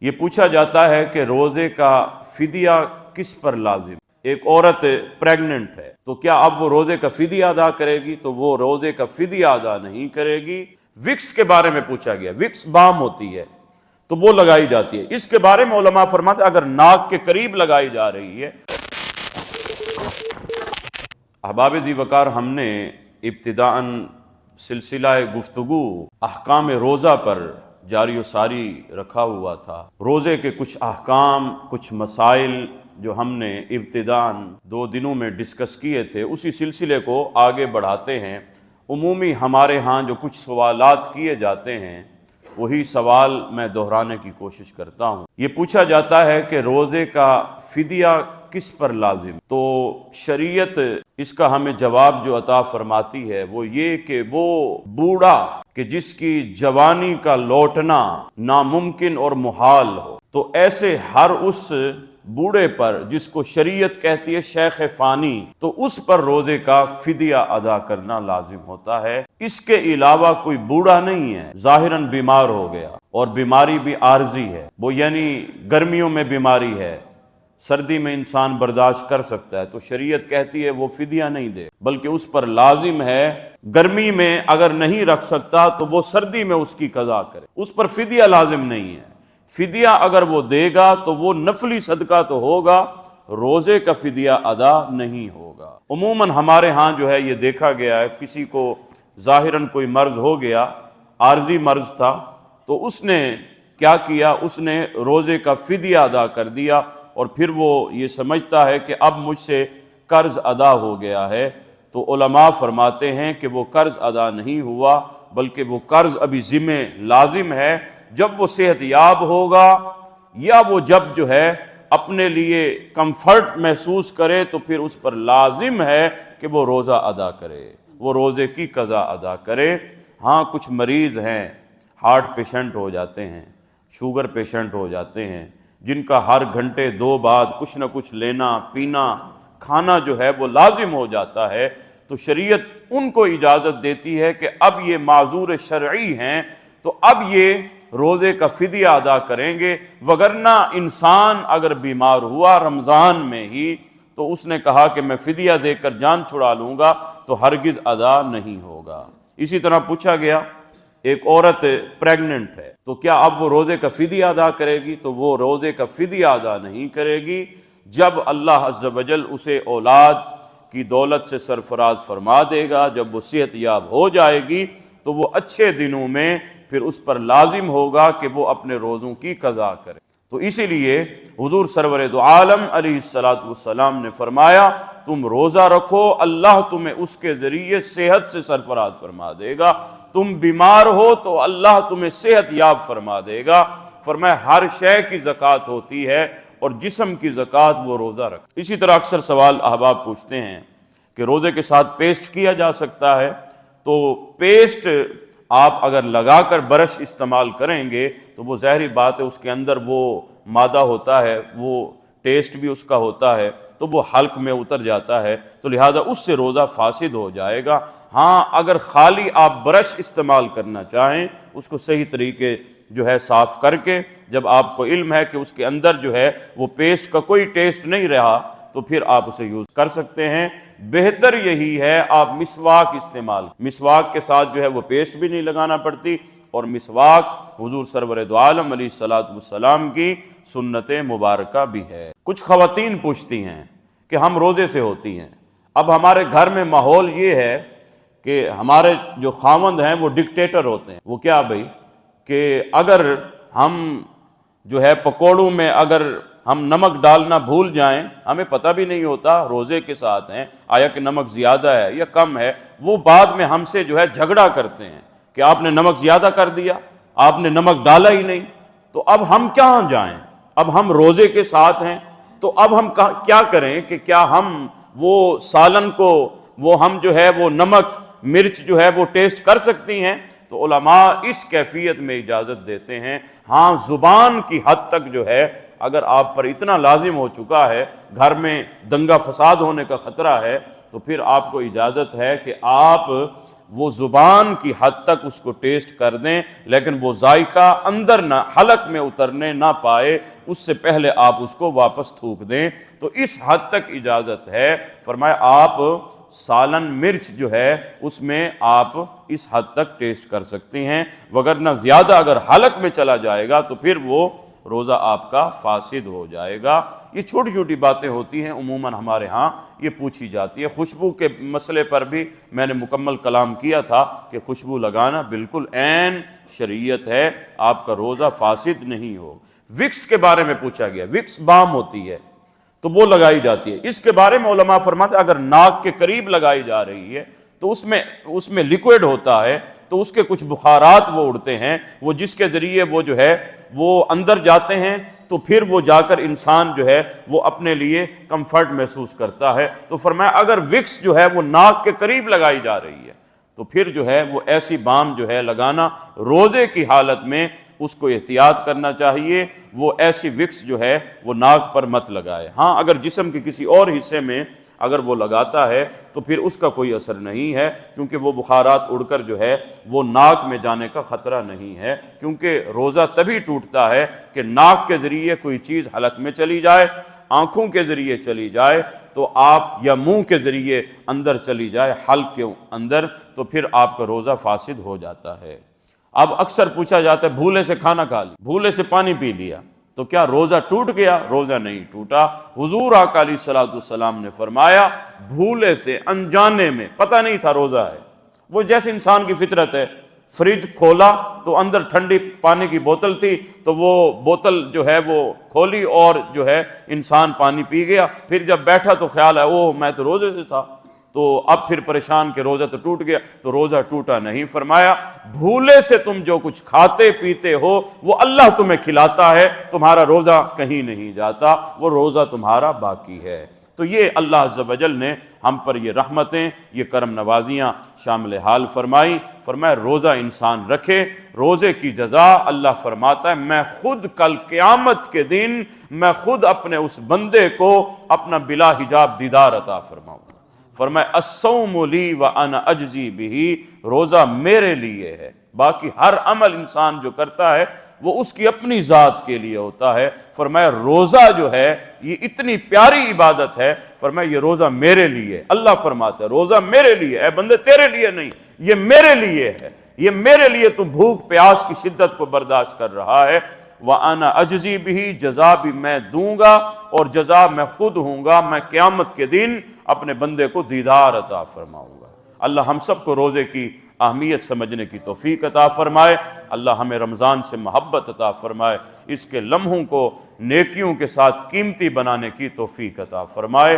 یہ پوچھا جاتا ہے کہ روزے کا فدیہ کس پر لازم؟ ایک عورت پریگننٹ ہے تو کیا اب وہ روزے کا فدیہ ادا کرے گی؟ تو وہ روزے کا فدیہ ادا نہیں کرے گی۔ وکس کے بارے میں پوچھا گیا، وکس بام ہوتی ہے تو وہ لگائی جاتی ہے، اس کے بارے میں علماء فرماتے ہیں اگر ناک کے قریب لگائی جا رہی ہے۔ احباب ذی وقار، ہم نے ابتداءً سلسلہ گفتگو احکام روزہ پر جاری و ساری رکھا ہوا تھا۔ روزے کے کچھ احکام، کچھ مسائل جو ہم نے ابتداءً 2 دنوں میں ڈسکس کیے تھے، اسی سلسلے کو آگے بڑھاتے ہیں۔ عمومی ہمارے ہاں جو کچھ سوالات کیے جاتے ہیں وہی سوال میں دہرانے کی کوشش کرتا ہوں۔ یہ پوچھا جاتا ہے کہ روزے کا فدیہ کس پر لازم؟ تو شریعت اس کا ہمیں جواب جو عطا فرماتی ہے وہ یہ کہ وہ بوڑھا کہ جس کی جوانی کا لوٹنا ناممکن اور محال ہو، تو ایسے ہر اس بوڑھے پر جس کو شریعت کہتی ہے شیخ فانی، تو اس پر روزے کا فدیہ ادا کرنا لازم ہوتا ہے۔ اس کے علاوہ کوئی بوڑھا نہیں ہے ظاہراً بیمار ہو گیا اور بیماری بھی عارضی ہے، وہ یعنی گرمیوں میں بیماری ہے، سردی میں انسان برداشت کر سکتا ہے، تو شریعت کہتی ہے وہ فدیہ نہیں دے، بلکہ اس پر لازم ہے گرمی میں اگر نہیں رکھ سکتا تو وہ سردی میں اس کی قضا کرے، اس پر فدیہ لازم نہیں ہے۔ فدیہ اگر وہ دے گا تو وہ نفلی صدقہ تو ہوگا، روزے کا فدیہ ادا نہیں ہوگا۔ عموماً ہمارے ہاں جو ہے یہ دیکھا گیا ہے، کسی کو ظاہراً کوئی مرض ہو گیا، عارضی مرض تھا، تو اس نے کیا کیا؟ اس نے روزے کا فدیہ ادا کر دیا، اور پھر وہ یہ سمجھتا ہے کہ اب مجھ سے قرض ادا ہو گیا ہے۔ تو علماء فرماتے ہیں کہ وہ قرض ادا نہیں ہوا، بلکہ وہ قرض ابھی ذمہ لازم ہے۔ جب وہ صحت یاب ہوگا یا وہ جب جو ہے اپنے لیے کمفرٹ محسوس کرے تو پھر اس پر لازم ہے کہ وہ روزہ ادا کرے، وہ روزے کی قضا ادا کرے۔ ہاں کچھ مریض ہیں، ہارٹ پیشنٹ ہو جاتے ہیں، شوگر پیشنٹ ہو جاتے ہیں، جن کا ہر گھنٹے 2 بعد کچھ نہ کچھ لینا پینا کھانا جو ہے وہ لازم ہو جاتا ہے، تو شریعت ان کو اجازت دیتی ہے کہ اب یہ معذور شرعی ہیں تو اب یہ روزے کا فدیہ ادا کریں گے، وگرنہ انسان اگر بیمار ہوا رمضان میں ہی تو اس نے کہا کہ میں فدیہ دے کر جان چھڑا لوں گا تو ہرگز ادا نہیں ہوگا۔ اسی طرح پوچھا گیا، ایک عورت پریگننٹ ہے تو کیا اب وہ روزے کا فدیہ ادا کرے گی؟ تو وہ روزے کا فدیہ ادا نہیں کرے گی جب اللہ عز و جل اسے اولاد کی دولت سے سرفراز فرما دے گا، جب وہ صحت یاب ہو جائے گی تو وہ اچھے دنوں میں پھر اس پر لازم ہوگا کہ وہ اپنے روزوں کی قضا کرے۔ تو اسی لیے حضور سرور دو عالم علیہ السلام نے فرمایا تم روزہ رکھو، اللہ تمہیں اس کے ذریعے صحت سے سرفراز فرما دے گا، تم بیمار ہو تو اللہ تمہیں صحت یاب فرما دے گا۔ فرمایا ہر شے کی زکوٰۃ ہوتی ہے اور جسم کی زکوٰۃ وہ روزہ رکھ۔ اسی طرح اکثر سوال احباب پوچھتے ہیں کہ روزے کے ساتھ پیسٹ کیا جا سکتا ہے؟ تو پیسٹ آپ اگر لگا کر برش استعمال کریں گے تو وہ ظاہری بات ہے اس کے اندر وہ مادہ ہوتا ہے، وہ ٹیسٹ بھی اس کا ہوتا ہے تو وہ حلق میں اتر جاتا ہے، تو لہذا اس سے روزہ فاسد ہو جائے گا۔ ہاں اگر خالی آپ برش استعمال کرنا چاہیں، اس کو صحیح طریقے جو ہے صاف کر کے، جب آپ کو علم ہے کہ اس کے اندر جو ہے وہ پیسٹ کا کوئی ٹیسٹ نہیں رہا تو پھر آپ اسے یوز کر سکتے ہیں۔ بہتر یہی ہے آپ مسواک استعمال، مسواک کے ساتھ جو ہے وہ پیسٹ بھی نہیں لگانا پڑتی، اور مسواک حضور سرور دو عالم علیہ السلام کی سنت مبارکہ بھی ہے۔ کچھ خواتین پوچھتی ہیں کہ ہم روزے سے ہوتی ہیں، اب ہمارے گھر میں ماحول یہ ہے کہ ہمارے جو خاوند ہیں وہ ڈکٹیٹر ہوتے ہیں۔ وہ کیا بھئی؟ کہ اگر ہم جو ہے پکوڑوں میں اگر ہم نمک ڈالنا بھول جائیں، ہمیں پتہ بھی نہیں ہوتا روزے کے ساتھ ہیں آیا کہ نمک زیادہ ہے یا کم ہے، وہ بعد میں ہم سے جو ہے جھگڑا کرتے ہیں کہ آپ نے نمک زیادہ کر دیا، آپ نے نمک ڈالا ہی نہیں۔ تو اب ہم کہاں جائیں؟ اب ہم روزے کے ساتھ ہیں تو اب ہم کیا کریں کہ کیا ہم وہ سالن کو وہ ہم جو ہے وہ نمک مرچ جو ہے وہ ٹیسٹ کر سکتی ہیں؟ تو علماء اس کیفیت میں اجازت دیتے ہیں۔ ہاں زبان کی حد تک جو ہے اگر آپ پر اتنا لازم ہو چکا ہے، گھر میں دنگا فساد ہونے کا خطرہ ہے، تو پھر آپ کو اجازت ہے کہ آپ وہ زبان کی حد تک اس کو ٹیسٹ کر دیں، لیکن وہ ذائقہ اندر نہ حلق میں اترنے نہ پائے، اس سے پہلے آپ اس کو واپس تھوک دیں۔ تو اس حد تک اجازت ہے۔ فرمایا آپ سالن مرچ جو ہے اس میں آپ اس حد تک ٹیسٹ کر سکتے ہیں، وگرنہ زیادہ اگر حلق میں چلا جائے گا تو پھر وہ روزہ آپ کا فاسد ہو جائے گا۔ یہ چھوٹی چھوٹی باتیں ہوتی ہیں، عموماً ہمارے ہاں یہ پوچھی جاتی ہے۔ خوشبو کے مسئلے پر بھی میں نے مکمل کلام کیا تھا کہ خوشبو لگانا بالکل عین شریعت ہے، آپ کا روزہ فاسد نہیں ہو۔ وکس کے بارے میں پوچھا گیا، وکس بام ہوتی ہے تو وہ لگائی جاتی ہے۔ اس کے بارے میں علماء فرماتے ہیں اگر ناک کے قریب لگائی جا رہی ہے تو اس میں لیکوئڈ ہوتا ہے، تو اس کے کچھ بخارات وہ اڑتے ہیں، وہ جس کے ذریعے وہ جو ہے وہ اندر جاتے ہیں، تو پھر وہ جا کر انسان جو ہے وہ اپنے لیے کمفرٹ محسوس کرتا ہے۔ تو فرمایا اگر وکس جو ہے وہ ناک کے قریب لگائی جا رہی ہے تو پھر جو ہے وہ ایسی بام جو ہے لگانا، روزے کی حالت میں اس کو احتیاط کرنا چاہیے، وہ ایسی وکس جو ہے وہ ناک پر مت لگائے۔ ہاں اگر جسم کے کسی اور حصے میں اگر وہ لگاتا ہے تو پھر اس کا کوئی اثر نہیں ہے، کیونکہ وہ بخارات اڑ کر جو ہے وہ ناک میں جانے کا خطرہ نہیں ہے، کیونکہ روزہ تبھی ٹوٹتا ہے کہ ناک کے ذریعے کوئی چیز حلق میں چلی جائے، آنکھوں کے ذریعے چلی جائے تو آپ، یا منہ کے ذریعے اندر چلی جائے حلق کے اندر، تو پھر آپ کا روزہ فاسد ہو جاتا ہے۔ اب اکثر پوچھا جاتا ہے بھولے سے کھانا کھا لیا، بھولے سے پانی پی لیا تو کیا روزہ ٹوٹ گیا؟ روزہ نہیں ٹوٹا۔ حضور آقا علیہ الصلوۃ والسلام نے فرمایا بھولے سے انجانے میں پتہ نہیں تھا روزہ ہے، وہ جیسے انسان کی فطرت ہے، فریج کھولا تو اندر ٹھنڈی پانی کی بوتل تھی تو وہ بوتل جو ہے وہ کھولی اور جو ہے انسان پانی پی گیا، پھر جب بیٹھا تو خیال ہے اوہ میں تو روزے سے تھا، تو اب پھر پریشان کہ روزہ تو ٹوٹ گیا، تو روزہ ٹوٹا نہیں۔ فرمایا بھولے سے تم جو کچھ کھاتے پیتے ہو وہ اللہ تمہیں کھلاتا ہے، تمہارا روزہ کہیں نہیں جاتا، وہ روزہ تمہارا باقی ہے۔ تو یہ اللہ عز و جل نے ہم پر یہ رحمتیں، یہ کرم نوازیاں شامل حال فرمائی۔ فرمایا روزہ انسان رکھے، روزے کی جزا اللہ فرماتا ہے میں خود کل قیامت کے دن میں خود اپنے اس بندے کو اپنا بلا حجاب دیدار عطا فرماؤں گا۔ فرمایا الصوم لی وانا اجزی بہ، روزہ میرے لیے ہے، باقی ہر عمل انسان جو کرتا ہے وہ اس کی اپنی ذات کے لیے ہوتا ہے۔ فرمایا روزہ جو ہے یہ اتنی پیاری عبادت ہے، فرمایا یہ روزہ میرے لیے، اللہ فرماتا ہے روزہ میرے لیے، اے بندے تیرے لیے نہیں، یہ میرے لیے ہے، یہ میرے لیے تو بھوک پیاس کی شدت کو برداشت کر رہا ہے۔ وَأَنَا أَجْزِي بِهِ، جزا بھی میں دوں گا اور جزا میں خود ہوں گا، میں قیامت کے دن اپنے بندے کو دیدار عطا فرماؤں گا۔ اللہ ہم سب کو روزے کی اہمیت سمجھنے کی توفیق عطا فرمائے، اللہ ہمیں رمضان سے محبت عطا فرمائے، اس کے لمحوں کو نیکیوں کے ساتھ قیمتی بنانے کی توفیق عطا فرمائے۔